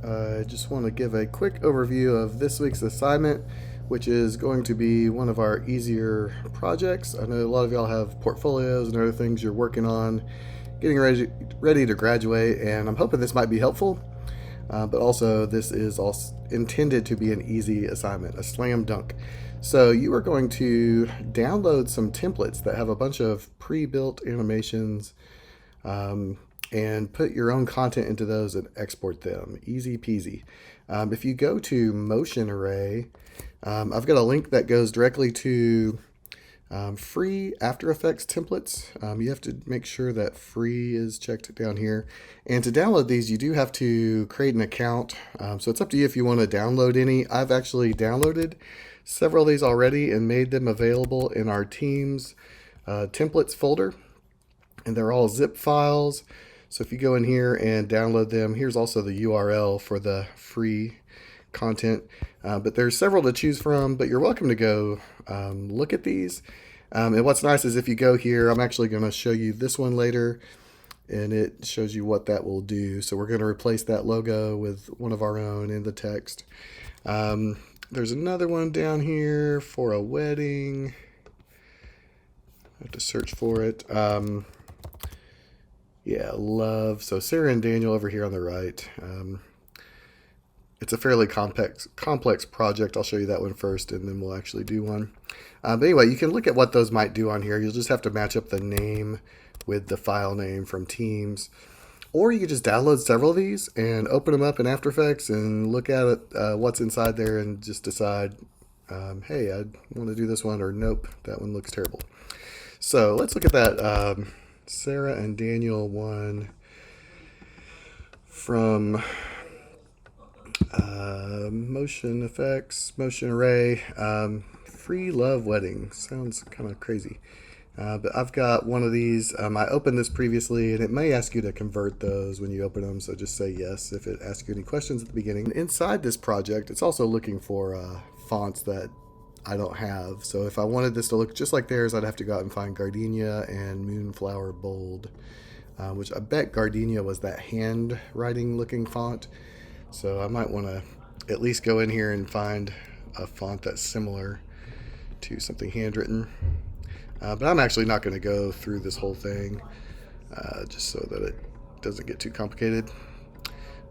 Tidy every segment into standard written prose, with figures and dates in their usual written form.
I just want to give a quick overview of this week's assignment, which is going to be one of our easier projects. I know a lot of y'all have portfolios and other things you're working on, getting ready to graduate, and I'm hoping this might be helpful. But also, this is also intended to be an easy assignment, a slam dunk. So you are going to download some templates that have a bunch of pre-built animations, and put your own content into those and export them. Easy peasy. If you go to Motion Array, I've got a link that goes directly to free After Effects templates. You have to make sure that free is checked down here. And to download these, you do have to create an account. So it's up to you if you want to download any. I've actually downloaded several of these already and made them available in our Teams templates folder. And they're all zip files. So if you go in here and download them, here's also the URL for the free content. But there's several to choose from, but you're welcome to go look at these. And what's nice is if you go here, I'm actually going to show you this one later, and it shows you what that will do. So we're going to replace that logo with one of our own in the text. There's another one down here for a wedding. I have to search for it. Yeah, love. So Sarah and Daniel over here on the right. It's a fairly complex project. I'll show you that one first, and then we'll actually do one. But anyway, you can look at what those might do on here. You'll just have to match up the name with the file name from Teams. Or you can just download several of these and open them up in After Effects and look at it, what's inside there, and just decide, hey, I want to do this one, or nope, that one looks terrible. So let's look at that Sarah and Daniel one from Motion Effects, Motion Array, Free Love Wedding. Sounds kind of crazy. But I've got one of these. I opened this previously, and it may ask you to convert those when you open them, so just say yes if it asks you any questions at the beginning. Inside this project, it's also looking for fonts that I don't have. So if I wanted this to look just like theirs, I'd have to go out and find Gardenia and Moonflower Bold, which I bet Gardenia was that handwriting looking font. So I might want to at least go in here and find a font that's similar to something handwritten. But I'm actually not going to go through this whole thing, just so that it doesn't get too complicated.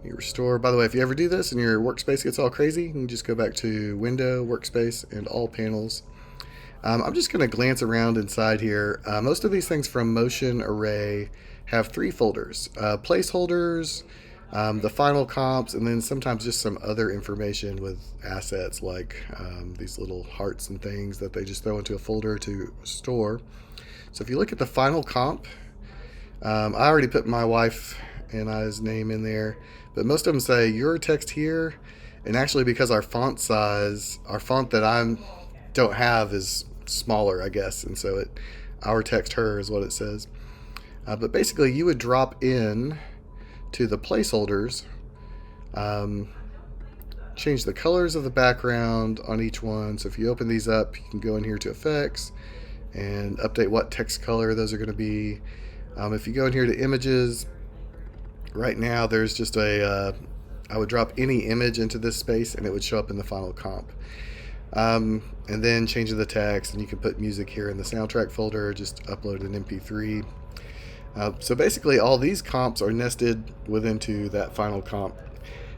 You restore. By the way, if you ever do this and your workspace gets all crazy, you can just go back to Window, Workspace, and All Panels. I'm just going to glance around inside here. Most of these things from Motion Array have three folders. Placeholders, the final comps, and then sometimes just some other information with assets like these little hearts and things that they just throw into a folder to store. So if you look at the final comp, I already put my wife and I's name in there, but most of them say your text here, and actually because our font size, our font that I don't have is smaller, I guess, and so our text her is what it says. But basically you would drop in to the placeholders, change the colors of the background on each one. So if you open these up, you can go in here to effects and update what text color those are going to be. If you go in here to images, right now there's just I would drop any image into this space and it would show up in the final comp. And then change the text, and you can put music here in the soundtrack folder, just upload an MP3. So basically all these comps are nested into that final comp.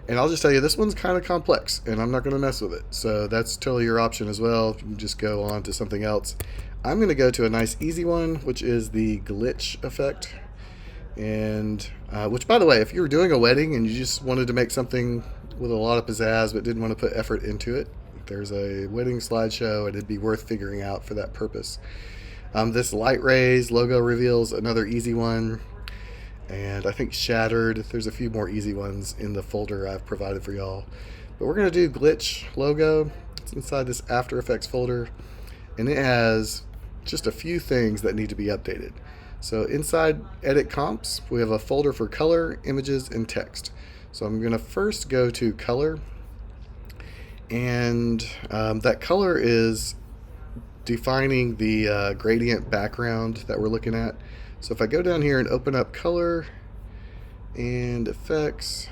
And I'll just tell you, this one's kind of complex, and I'm not going to mess with it. So that's totally your option as well. You can just go on to something else. I'm going to go to a nice easy one, which is the glitch effect. And which, by the way, if you were doing a wedding and you just wanted to make something with a lot of pizzazz but didn't want to put effort into it, there's a wedding slideshow, and it'd be worth figuring out for that purpose. This light rays logo reveals another easy one, and I think shattered. There's a few more easy ones in the folder I've provided for y'all, but we're going to do glitch logo. It's inside this After Effects folder, and it has just a few things that need to be updated. So inside edit comps, we have a folder for color, images, and text. So I'm going to first go to color, and that color is defining the gradient background that we're looking at. So if I go down here and open up color and effects,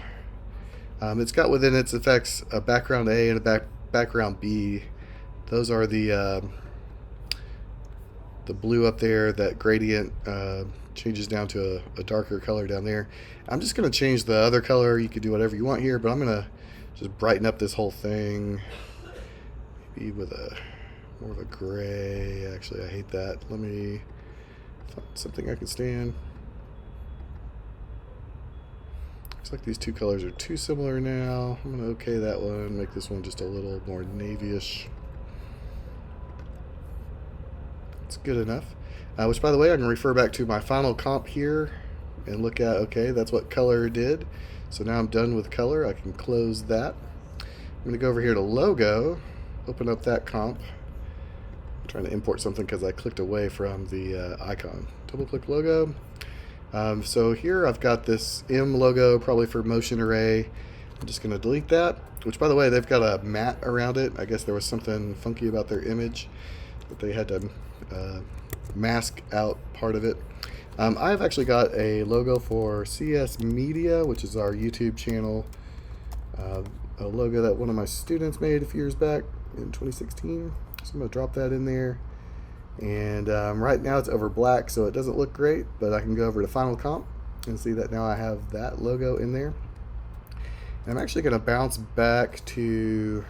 It's got within its effects a background A and a background B. Those are the blue up there. That gradient changes down to a darker color down there. I'm just going to change the other color. You could do whatever you want here, but I'm going to just brighten up this whole thing. Maybe with a more of a gray. Actually, I hate that. Let me find something I can stand. Looks like these two colors are too similar now. I'm going to okay that one, make this one just a little more navyish. It's good enough. Which, by the way, I can refer back to my final comp here and look at, okay, that's what color did. So now I'm done with color. I can close that. I'm going to go over here to logo, open up that comp. I'm trying to import something because I clicked away from the icon. Double click logo. So here I've got this M logo, probably for motion array. I'm just going to delete that, which, by the way, they've got a mat around it. I guess there was something funky about their image that they had to mask out part of it. I've actually got a logo for CS Media, which is our YouTube channel. A logo that one of my students made a few years back in 2016. So I'm going to drop that in there. And right now it's over black, so it doesn't look great, but I can go over to Final Comp and see that now I have that logo in there. And I'm actually going to bounce back to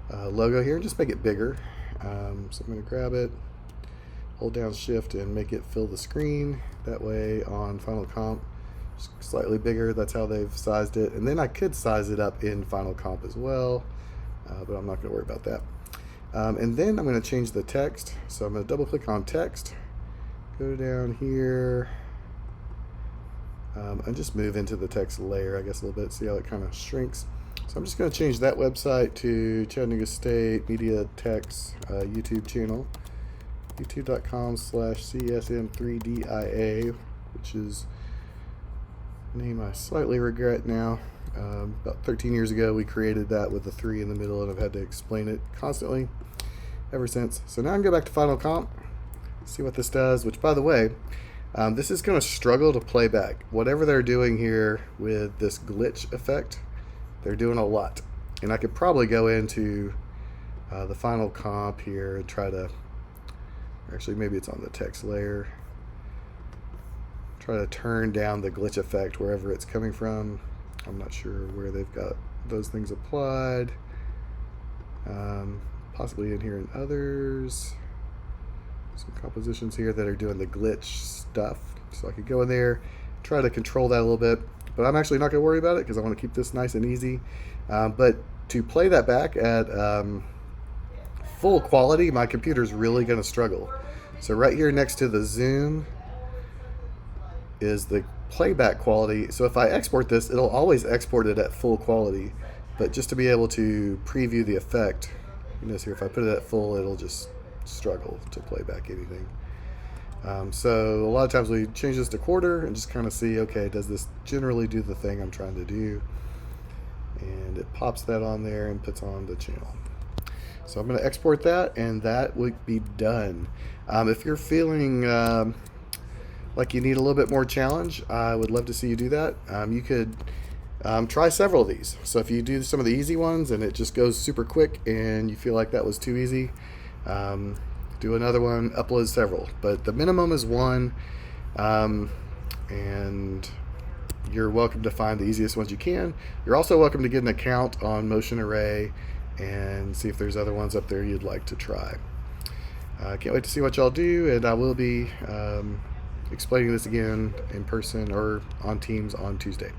logo here and just make it bigger. So I'm going to grab it, hold down shift and make it fill the screen. That way on Final Comp, slightly bigger. That's how they've sized it. And then I could size it up in Final Comp as well, but I'm not going to worry about that. And then I'm going to change the text. So I'm going to double click on text, go down here, and just move into the text layer, I guess, a little bit, see how it kind of shrinks. So I'm just going to change that website to Chattanooga State Media Tech's YouTube channel, youtube.com/CSM3DIA, which is a name I slightly regret now. About 13 years ago, we created that with a 3 in the middle, and I've had to explain it constantly ever since. So now I can go back to Final Comp, see what this does, which, by the way, this is going to struggle to play back. Whatever they're doing here with this glitch effect, they're doing a lot. And I could probably go into the Final Comp here and try to, actually maybe it's on the text layer, try to turn down the glitch effect wherever it's coming from. I'm not sure where they've got those things applied. Possibly in here in others. Some compositions here that are doing the glitch stuff. So I could go in there, try to control that a little bit. But I'm actually not going to worry about it because I want to keep this nice and easy. But to play that back at full quality, my computer's really going to struggle. So right here next to the zoom is the playback quality. So if I export this, it'll always export it at full quality, but just to be able to preview the effect, you notice here if I put it at full, it'll just struggle to play back anything. So a lot of times we change this to quarter and just kind of see, okay, does this generally do the thing I'm trying to do? And it pops that on there and puts on the channel. So I'm going to export that, and that would be done. If you're feeling like you need a little bit more challenge, I would love to see you do that. You could try several of these. So if you do some of the easy ones and it just goes super quick and you feel like that was too easy, do another one, upload several. But the minimum is one, and you're welcome to find the easiest ones you can. You're also welcome to get an account on Motion Array and see if there's other ones up there you'd like to try. I can't wait to see what y'all do, and I will be explaining this again in person or on Teams on Tuesday.